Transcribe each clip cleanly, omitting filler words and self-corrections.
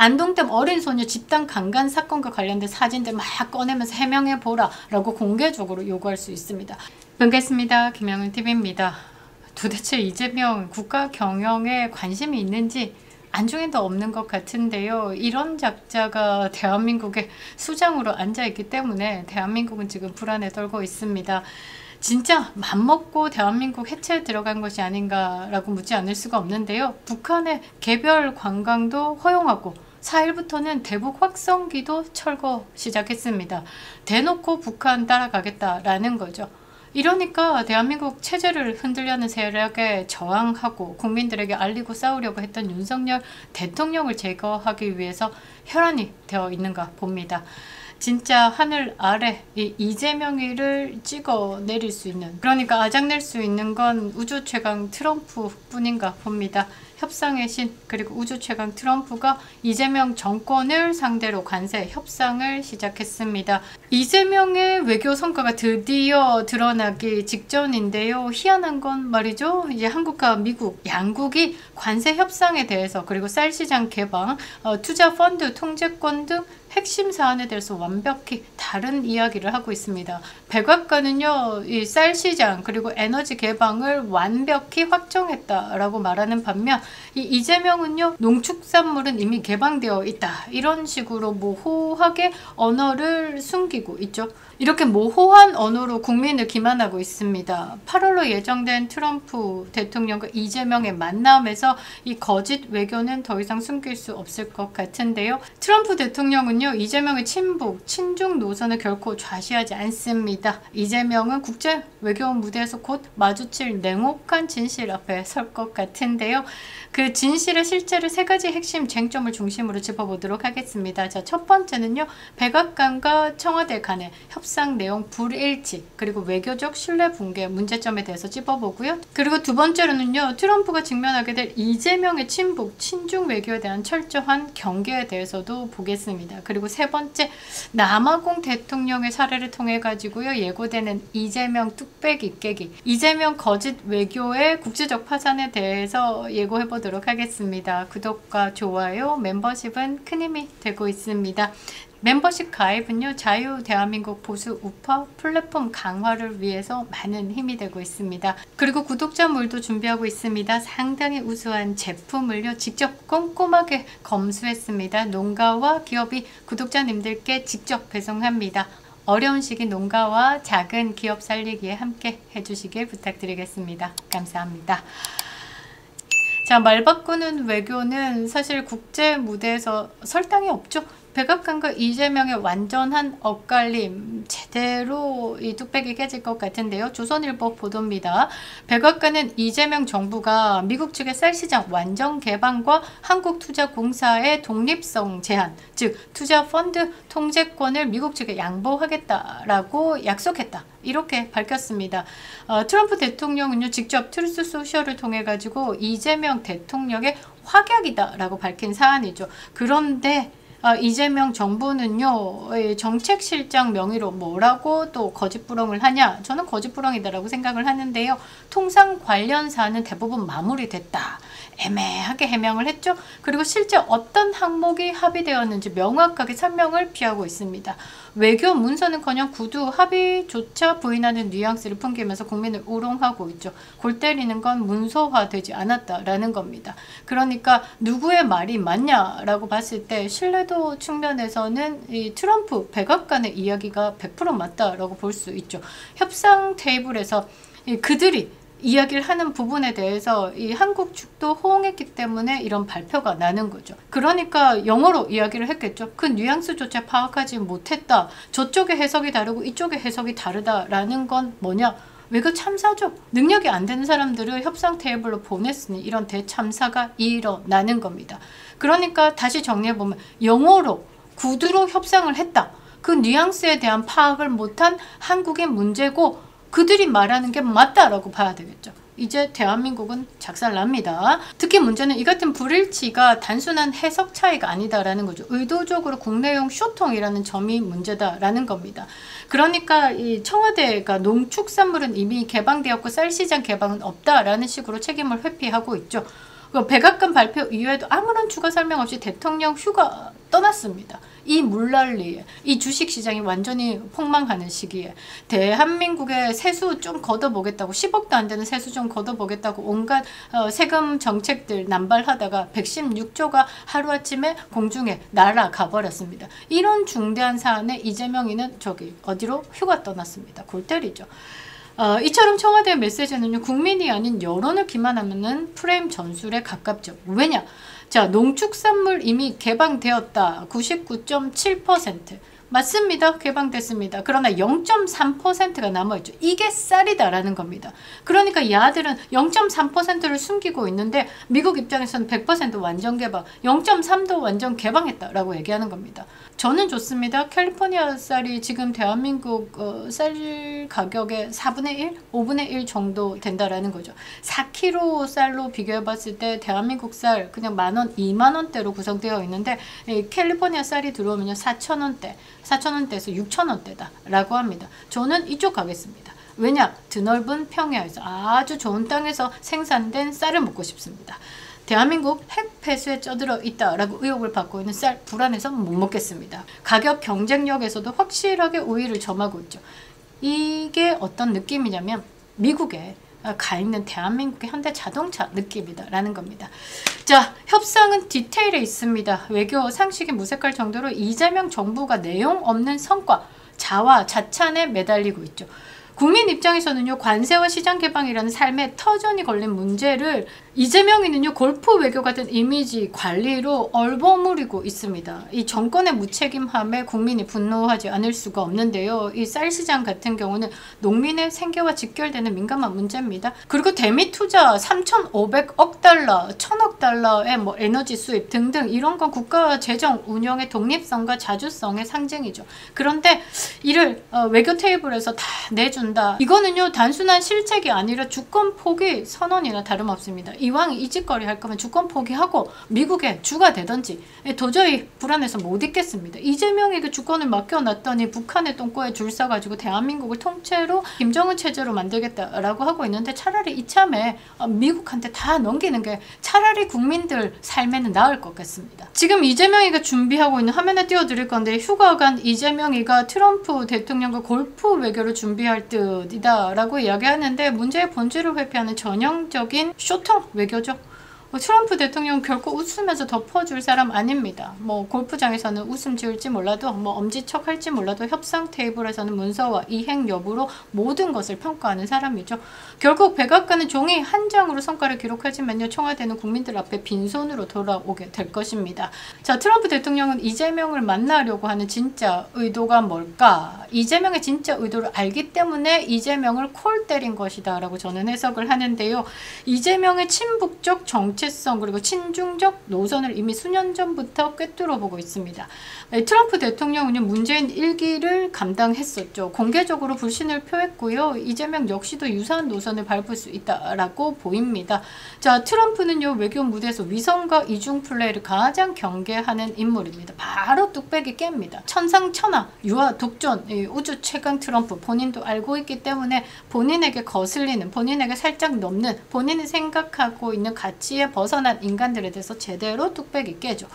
안동댐 어린 소녀 집단 강간 사건과 관련된 사진들 막 꺼내면서 해명해보라 라고 공개적으로 요구할 수 있습니다. 반갑습니다. 김영은TV입니다. 도대체 이재명 국가 경영에 관심이 있는지 안중에도 없는 것 같은데요. 이런 작자가 대한민국의 수장으로 앉아있기 때문에 대한민국은 지금 불안에 떨고 있습니다. 진짜 맘먹고 대한민국 해체에 들어간 것이 아닌가라고 묻지 않을 수가 없는데요. 북한의 개별 관광도 허용하고 4일부터는 대북 확성기도 철거 시작했습니다. 대놓고 북한 따라가겠다라는 거죠. 이러니까 대한민국 체제를 흔들려는 세력에 저항하고 국민들에게 알리고 싸우려고 했던 윤석열 대통령을 제거하기 위해서 혈안이 되어 있는가 봅니다. 진짜 하늘 아래 이 이재명이를 찍어 내릴 수 있는, 그러니까 아작낼 수 있는 건 우주 최강 트럼프 뿐인가 봅니다. 협상의 신 그리고 우주 최강 트럼프가 이재명 정권을 상대로 관세 협상을 시작했습니다. 이재명의 외교 성과가 드디어 드러나기 직전인데요. 희한한 건 말이죠. 이제 한국과 미국 양국이 관세 협상에 대해서 그리고 쌀 시장 개방, 투자 펀드 통제권 등 핵심 사안에 대해서 완벽히 다른 이야기를 하고 있습니다. 백악관은요, 이 쌀 시장 그리고 에너지 개방을 완벽히 확정했다라고 말하는 반면 이재명은요, 농축산물은 이미 개방되어 있다 이런 식으로 모호하게 언어를 숨기고 있죠. 이렇게 모호한 언어로 국민을 기만하고 있습니다. 8월로 예정된 트럼프 대통령과 이재명의 만남에서 이 거짓 외교는 더 이상 숨길 수 없을 것 같은데요. 트럼프 대통령은요, 이재명의 친북, 친중 노선을 결코 좌시하지 않습니다. 이재명은 국제 외교 무대에서 곧 마주칠 냉혹한 진실 앞에 설 것 같은데요. 그 진실의 실제를 세 가지 핵심 쟁점을 중심으로 짚어보도록 하겠습니다. 자, 첫 번째는요, 백악관과 청와대 간의 협상 내용 불일치 그리고 외교적 신뢰 붕괴 문제점에 대해서 짚어보고요. 그리고 두 번째로는요, 트럼프가 직면하게 될 이재명의 친북, 친중 외교에 대한 철저한 경계에 대해서도 보겠습니다. 그리고 세 번째, 남아공 대통령의 사례를 통해 가지고요, 예고되는 이재명 뚝배기 깨기, 이재명 거짓 외교의 국제적 파산에 대해서 예고해보도록 하겠습니다. 구독과 좋아요, 멤버십은 큰 힘이 되고 있습니다. 멤버십 가입은요, 자유 대한민국 보수 우파 플랫폼 강화를 위해서 많은 힘이 되고 있습니다. 그리고 구독자물도 준비하고 있습니다. 상당히 우수한 제품을요, 직접 꼼꼼하게 검수했습니다. 농가와 기업이 구독자님들께 직접 배송합니다. 어려운 시기 농가와 작은 기업 살리기에 함께 해주시길 부탁드리겠습니다. 감사합니다. 자, 말 바꾸는 외교는 사실 국제 무대에서 설탕이 없죠. 백악관과 이재명의 완전한 엇갈림, 제대로 이 뚝배기 깨질 것 같은데요. 조선일보 보도입니다. 백악관은 이재명 정부가 미국 측의 쌀시장 완전 개방과 한국투자공사의 독립성 제한, 즉 투자 펀드 통제권을 미국 측에 양보하겠다라고 약속했다, 이렇게 밝혔습니다. 트럼프 대통령은요, 직접 트루스 소셜을 통해 가지고 이재명 대통령의 확약이다라고 밝힌 사안이죠. 그런데 이재명 정부는요, 정책실장 명의로 뭐라고 또 거짓부렁을 하냐? 저는 거짓부렁이다라고 생각을 하는데요. 통상 관련 사안은 대부분 마무리됐다, 애매하게 해명을 했죠. 그리고 실제 어떤 항목이 합의되었는지 명확하게 설명을 피하고 있습니다. 외교 문서는커녕 구두 합의조차 부인하는 뉘앙스를 풍기면서 국민을 우롱하고 있죠. 골 때리는 건 문서화되지 않았다라는 겁니다. 그러니까 누구의 말이 맞냐라고 봤을 때 신뢰도 측면에서는 이 트럼프 백악관의 이야기가 100% 맞다라고 볼 수 있죠. 협상 테이블에서 그들이 이야기를 하는 부분에 대해서 이 한국 측도 호응했기 때문에 이런 발표가 나는 거죠. 그러니까 영어로 이야기를 했겠죠. 그 뉘앙스조차 파악하지 못했다, 저쪽의 해석이 다르고 이쪽의 해석이 다르다라는 건 뭐냐? 외교 참사죠. 능력이 안 되는 사람들을 협상 테이블로 보냈으니 이런 대참사가 일어나는 겁니다. 그러니까 다시 정리해보면, 영어로 구두로 협상을 했다, 그 뉘앙스에 대한 파악을 못한 한국의 문제고 그들이 말하는 게 맞다라고 봐야 되겠죠. 이제 대한민국은 작살납니다. 특히 문제는 이 같은 불일치가 단순한 해석 차이가 아니다라는 거죠. 의도적으로 국내용 쇼통이라는 점이 문제다라는 겁니다. 그러니까 이 청와대가 농축산물은 이미 개방되었고 쌀시장 개방은 없다라는 식으로 책임을 회피하고 있죠. 백악관 발표 이후에도 아무런 추가 설명 없이 대통령 휴가 떠났습니다. 이 물난리에, 이 주식시장이 완전히 폭망하는 시기에 대한민국의 세수 좀 걷어보겠다고, 10억도 안 되는 세수 좀 걷어보겠다고 온갖 세금 정책들 남발하다가 116조가 하루아침에 공중에 날아가 버렸습니다. 이런 중대한 사안에 이재명이는 저기 어디로 휴가 떠났습니다. 골 때리죠. 이처럼 청와대의 메시지는요, 국민이 아닌 여론을 기만하는 프레임 전술에 가깝죠. 왜냐? 자, 농축산물 이미 개방되었다. 99.7%. 맞습니다. 개방됐습니다. 그러나 0.3%가 남아있죠. 이게 쌀이다라는 겁니다. 그러니까 야들은 0.3%를 숨기고 있는데 미국 입장에서는 100% 완전 개방, 0.3도 완전 개방했다라고 얘기하는 겁니다. 저는 좋습니다. 캘리포니아 쌀이 지금 대한민국 쌀 가격의 4분의 1, 5분의 1 정도 된다라는 거죠. 4kg 쌀로 비교해 봤을 때 대한민국 쌀 그냥 만원, 2만원대로 구성되어 있는데 캘리포니아 쌀이 들어오면 4,000원대, 4,000원대에서 6,000원대다 라고 합니다. 저는 이쪽 가겠습니다. 왜냐? 드넓은 평야에서 아주 좋은 땅에서 생산된 쌀을 먹고 싶습니다. 대한민국 핵 폐수에 쩌들어 있다라고 의혹을 받고 있는 쌀 불안해서 못 먹겠습니다. 가격 경쟁력에서도 확실하게 우위를 점하고 있죠. 이게 어떤 느낌이냐면 미국에 가 있는 대한민국의 현대 자동차 느낌이다라는 겁니다. 자, 협상은 디테일에 있습니다. 외교 상식이 무색할 정도로 이재명 정부가 내용 없는 성과, 자화, 자찬에 매달리고 있죠. 국민 입장에서는요, 관세와 시장 개방이라는 삶의 터전이 걸린 문제를 이재명이는요, 골프 외교 같은 이미지 관리로 얼버무리고 있습니다. 이 정권의 무책임함에 국민이 분노하지 않을 수가 없는데요. 이 쌀시장 같은 경우는 농민의 생계와 직결되는 민감한 문제입니다. 그리고 대미 투자 3,500억 달러, 1,000억 달러의 뭐 에너지 수입 등등 이런 건 국가 재정 운영의 독립성과 자주성의 상징이죠. 그런데 이를 외교 테이블에서 다 내준다. 이거는요, 단순한 실책이 아니라 주권 포기 선언이나 다름없습니다. 이왕 이 짓거리 할 거면 주권 포기하고 미국의 주가 되든지. 도저히 불안해서 못 있겠습니다. 이재명에게 주권을 맡겨놨더니 북한의 똥꼬에 줄 서가지고 대한민국을 통째로 김정은 체제로 만들겠다라고 하고 있는데 차라리 이참에 미국한테 다 넘기는 게 차라리 국민들 삶에는 나을 것 같습니다. 지금 이재명이가 준비하고 있는, 화면에 띄워드릴 건데, 휴가 간 이재명이가 트럼프 대통령과 골프 외교를 준비할 듯이다 라고 이야기하는데 문제의 본질을 회피하는 전형적인 쇼통 외교죠. 트럼프 대통령은 결코 웃으면서 덮어줄 사람 아닙니다. 뭐 골프장에서는 웃음 지을지 몰라도, 뭐 엄지척 할지 몰라도 협상 테이블에서는 문서와 이행 여부로 모든 것을 평가하는 사람이죠. 결국 백악관은 종이 한 장으로 성과를 기록하지만요, 청와대는 국민들 앞에 빈손으로 돌아오게 될 것입니다. 자, 트럼프 대통령은 이재명을 만나려고 하는 진짜 의도가 뭘까? 이재명의 진짜 의도를 알기 때문에 이재명을 콜 때린 것이다 라고 저는 해석을 하는데요. 이재명의 친북적 정체성 그리고 친중적 노선을 이미 수년 전부터 꿰뚫어보고 있습니다. 트럼프 대통령은 문재인 1기를 감당했었죠. 공개적으로 불신을 표했고요. 이재명 역시도 유사한 노선을 밟을 수 있다라고 보입니다. 자, 트럼프는요, 외교 무대에서 위선과 이중 플레이를 가장 경계하는 인물입니다. 바로 뚝배기 깹니다. 천상천하, 유아 독존, 우주 최강 트럼프 본인도 알고 있기 때문에 본인에게 거슬리는, 본인에게 살짝 넘는, 본인이 생각하고 있는 가치에 벗어난 인간들에 대해서 제대로 뚝배기 깨죠.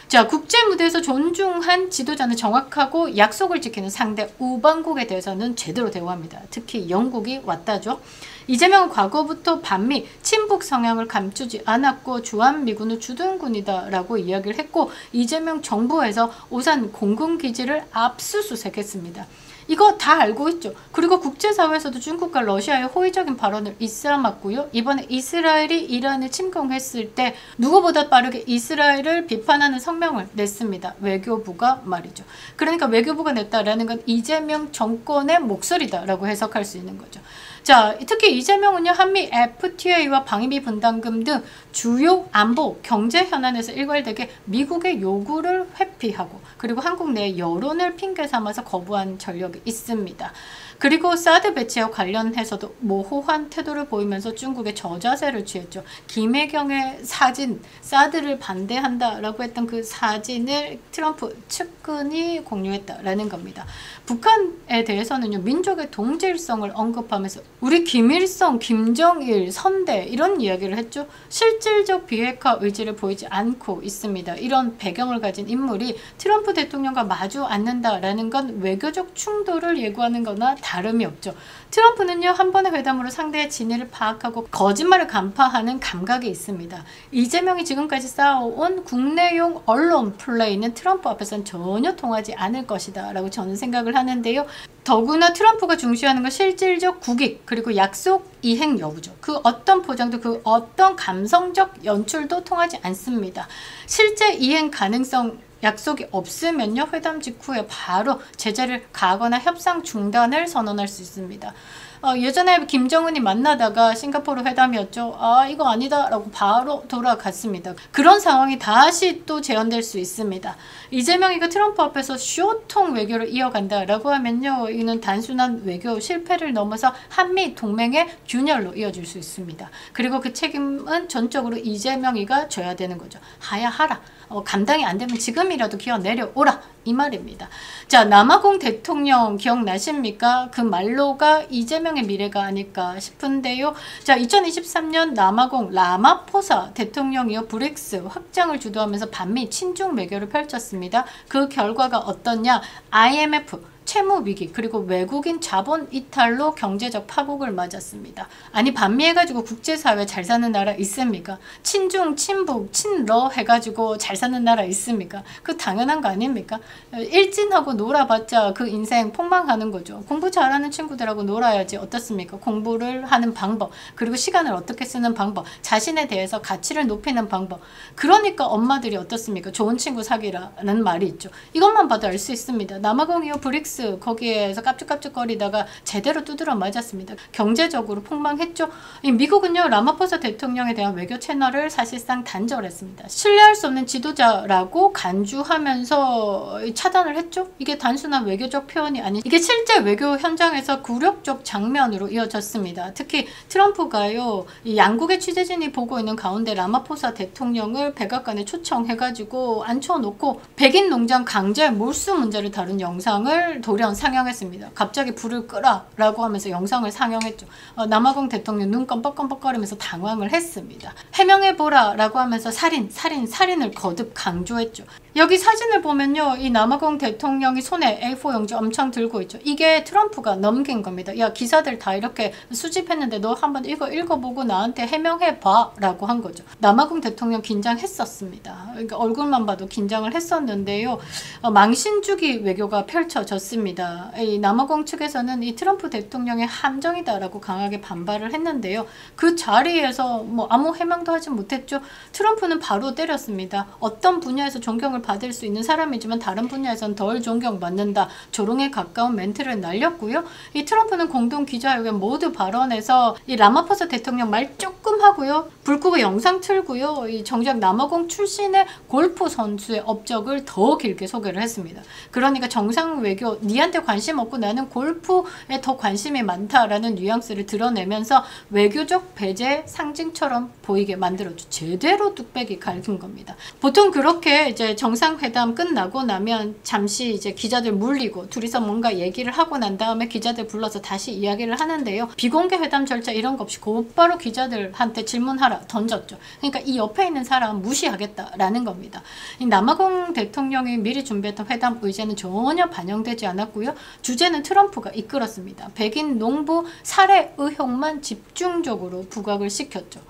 자, 국제 무대에서 존중한 지도자는 정확하고 약속을 지키는 상대 우방국에 대해서는 제대로 대우합니다. 특히 영국이 왔다죠. 이재명은 과거부터 반미, 친북 성향을 감추지 않았고 주한미군을 주둔군이다 라고 이야기를 했고, 이재명 정부에서 오산 공군기지를 압수수색했습니다. 이거 다 알고 있죠. 그리고 국제사회에서도 중국과 러시아의 호의적인 발언을 일삼았고요. 이번에 이스라엘이 이란을 침공했을 때 누구보다 빠르게 이스라엘을 비판하는 성명을 냈습니다. 외교부가 말이죠. 그러니까 외교부가 냈다라는 건 이재명 정권의 목소리다라고 해석할 수 있는 거죠. 자, 특히 이재명은요, 한미 FTA와 방위비 분담금 등 주요 안보, 경제 현안에서 일괄되게 미국의 요구를 회피하고, 그리고 한국 내 여론을 핑계 삼아서 거부한 전력이 있습니다. 그리고 사드 배치와 관련해서도 모호한 태도를 보이면서 중국의 저자세를 취했죠. 김혜경의 사진, 사드를 반대한다라고 했던 그 사진을 트럼프 측근이 공유했다라는 겁니다. 북한에 대해서는요, 민족의 동질성을 언급하면서 우리 김일성, 김정일, 선대 이런 이야기를 했죠. 실질적 비핵화 의지를 보이지 않고 있습니다. 이런 배경을 가진 인물이 트럼프 대통령과 마주 앉는다라는 건 외교적 충돌을 예고하는 거나 다름이 없죠. 트럼프는요, 한 번의 회담으로 상대의 진위를 파악하고 거짓말을 간파하는 감각이 있습니다. 이재명이 지금까지 쌓아온 국내용 언론 플레이는 트럼프 앞에서는 전혀 통하지 않을 것이다 라고 저는 생각을 하는데요. 더구나 트럼프가 중시하는 건 실질적 국익 그리고 약속 이행 여부죠. 그 어떤 포장도 그 어떤 감성적 연출도 통하지 않습니다. 실제 이행 가능성 약속이 없으면요, 회담 직후에 바로 제재를 가하거나 협상 중단을 선언할 수 있습니다. 예전에 김정은이 만나다가 싱가포르 회담이었죠. 이거 아니다 라고 바로 돌아갔습니다. 그런 상황이 다시 또 재현될 수 있습니다. 이재명이 그 트럼프 앞에서 쇼통 외교를 이어간다 라고 하면요, 이는 단순한 외교 실패를 넘어서 한미 동맹의 균열로 이어질 수 있습니다. 그리고 그 책임은 전적으로 이재명이가 져야 되는 거죠. 하야하라. 감당이 안 되면 지금이라도 기어 내려오라 이 말입니다. 자, 남아공 대통령 기억나십니까? 그 말로가 이재명의 미래가 아닐까 싶은데요. 자, 2023년 남아공 라마포사 대통령이요, 브릭스 확장을 주도하면서 반미 친중 외교를 펼쳤습니다. 그 결과가 어떠냐? IMF 채무 위기 그리고 외국인 자본 이탈로 경제적 파국을 맞았습니다. 아니, 반미해가지고 국제사회 잘 사는 나라 있습니까? 친중, 친북, 친러 해가지고 잘 사는 나라 있습니까? 그 당연한 거 아닙니까? 일진하고 놀아봤자 그 인생 폭망하는 거죠. 공부 잘하는 친구들하고 놀아야지 어떻습니까? 공부를 하는 방법, 그리고 시간을 어떻게 쓰는 방법, 자신에 대해서 가치를 높이는 방법. 그러니까 엄마들이 어떻습니까? 좋은 친구 사귀라는 말이 있죠. 이것만 봐도 알 수 있습니다. 남아공이요, 브릭스 거기에서 깝죽깝죽거리다가 제대로 두드러 맞았습니다. 경제적으로 폭망했죠. 미국은요, 라마포사 대통령에 대한 외교 채널을 사실상 단절했습니다. 신뢰할 수 없는 지도자라고 간주하면서 차단을 했죠. 이게 단순한 외교적 표현이 아닌, 이게 실제 외교 현장에서 굴욕적 장면으로 이어졌습니다. 특히 트럼프가요, 이 양국의 취재진이 보고 있는 가운데 라마포사 대통령을 백악관에 초청해가지고 앉혀놓고 백인 농장 강제 몰수 문제를 다룬 영상을 돌연 상영했습니다. 갑자기 불을 끄라 라고 하면서 영상을 상영했죠. 남아공 대통령 눈 껌뻑껌뻑거리면서 당황을 했습니다. 해명해보라 라고 하면서 살인을 거듭 강조했죠. 여기 사진을 보면요, 이 남아공 대통령이 손에 A4 용지 엄청 들고 있죠. 이게 트럼프가 넘긴 겁니다. 야, 기사들 다 이렇게 수집했는데 너 한번 읽어보고 나한테 해명해봐 라고 한 거죠. 남아공 대통령 긴장했었습니다. 그러니까 얼굴만 봐도 긴장을 했었는데요, 망신주기 외교가 펼쳐졌습니다. 이 남아공 측에서는 이 트럼프 대통령의 함정이다라고 강하게 반발을 했는데요, 그 자리에서 뭐 아무 해명도 하지 못했죠. 트럼프는 바로 때렸습니다. 어떤 분야에서 존경을 받을 수 있는 사람이지만 다른 분야에서는 덜 존경받는다, 조롱에 가까운 멘트를 날렸고요. 이 트럼프는 공동 기자회견 모두 발언에서 이 라마포사 대통령 말 조금 하고요, 불 끄고 영상 틀고요, 이 정작 남아공 출신의 골프 선수의 업적을 더 길게 소개를 했습니다. 그러니까 정상 외교, 니한테 관심 없고 나는 골프에 더 관심이 많다라는 뉘앙스를 드러내면서 외교적 배제 상징처럼 보이게 만들었죠. 제대로 뚝배기 갈긴 겁니다. 보통 그렇게 이제 정상회담 끝나고 나면 잠시 이제 기자들 물리고 둘이서 뭔가 얘기를 하고 난 다음에 기자들 불러서 다시 이야기를 하는데요, 비공개 회담 절차 이런 거 없이 곧바로 기자들한테 질문하라 던졌죠. 그러니까 이 옆에 있는 사람 무시하겠다라는 겁니다. 이 남아공 대통령이 미리 준비했던 회담 의제는 전혀 반영되지 않았고요. 주제는 트럼프가 이끌었습니다. 백인 농부 살해 의혹만 집중적으로 부각을 시켰죠.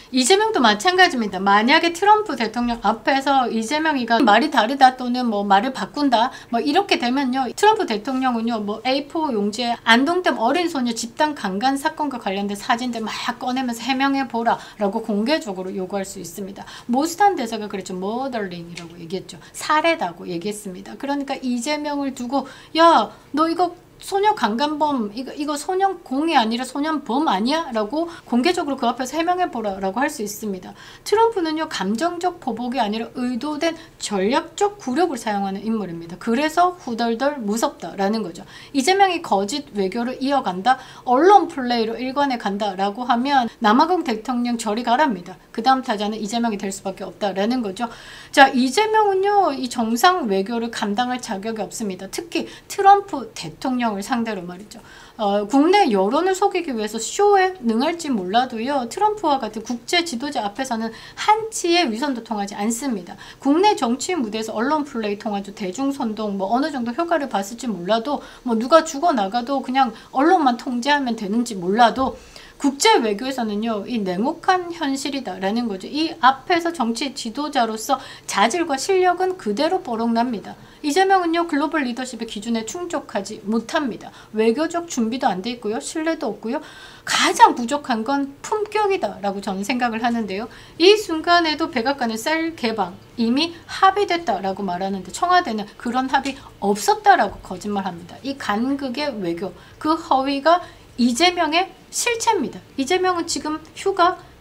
이재명도 마찬가지입니다. 만약에 트럼프 대통령 앞에서 이재명이가 말이 다르다 또는 뭐 말을 바꾼다 뭐 이렇게 되면요, 트럼프 대통령은요, 뭐 A4 용지에 안동댐 어린 소녀 집단 강간 사건과 관련된 사진들 막 꺼내면서 해명해보라 라고 공개적으로 요구할 수 있습니다. 모스탄 대사가 그랬죠. 머더링이라고 얘기했죠. 살해다고 얘기했습니다. 그러니까 이재명을 두고 야, 너 이거 소녀 강간범 이거 소년공이 아니라 소년범 아니야? 라고 공개적으로 그 앞에서 해명해보라 라고 할 수 있습니다. 트럼프는요 감정적 보복이 아니라 의도된 전략적 굴욕을 사용하는 인물입니다. 그래서 후덜덜 무섭다라는 거죠. 이재명이 거짓 외교를 이어간다, 언론 플레이로 일관해 간다 라고 하면 남아공 대통령 저리 가랍니다. 그 다음 타자는 이재명이 될 수밖에 없다라는 거죠. 자, 이재명은요 이 정상 외교를 감당할 자격이 없습니다. 특히 트럼프 대통령을 상대로 말이죠. 국내 여론을 속이기 위해서 쇼에 능할지 몰라도요 트럼프와 같은 국제 지도자 앞에서는 한치의 위선도 통하지 않습니다. 국내 정치 무대에서 언론 플레이 통하죠. 대중선동 뭐 어느 정도 효과를 봤을지 몰라도 뭐 누가 죽어나가도 그냥 언론만 통제하면 되는지 몰라도 국제 외교에서는요 이 냉혹한 현실이다라는 거죠. 이 앞에서 정치 지도자로서 자질과 실력은 그대로 뽀록납니다. 이재명은요 글로벌 리더십의 기준에 충족하지 못합니다. 외교적 준비도 안 돼 있고요, 신뢰도 없고요. 가장 부족한 건 품격이다 라고 저는 생각을 하는데요. 이 순간에도 백악관의 셀 개방 이미 합의됐다라고 말하는데 청와대는 그런 합의 없었다라고 거짓말합니다. 이 간극의 외교, 그 허위가 이재명의 실체입니다. 이재명은 지금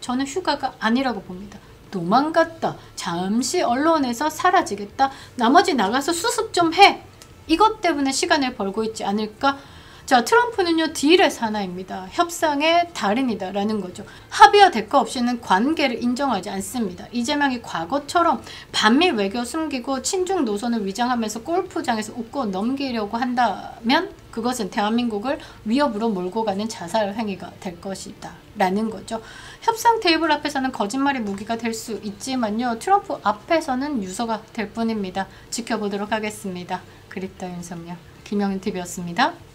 저는 휴가가 아니라고 봅니다. 도망갔다, 잠시 언론에서 사라지겠다, 나머지 나가서 수습 좀 해, 이것 때문에 시간을 벌고 있지 않을까. 자, 트럼프는요 딜의 사나이입니다. 협상의 달인이다 라는 거죠. 합의와 대가 없이는 관계를 인정하지 않습니다. 이재명이 과거처럼 반미 외교 숨기고 친중 노선을 위장하면서 골프장에서 웃고 넘기려고 한다면 그것은 대한민국을 위협으로 몰고 가는 자살 행위가 될 것이다 라는 거죠. 협상 테이블 앞에서는 거짓말이 무기가 될 수 있지만요 트럼프 앞에서는 유서가 될 뿐입니다. 지켜보도록 하겠습니다. 그립다 윤석열, 김영윤TV였습니다.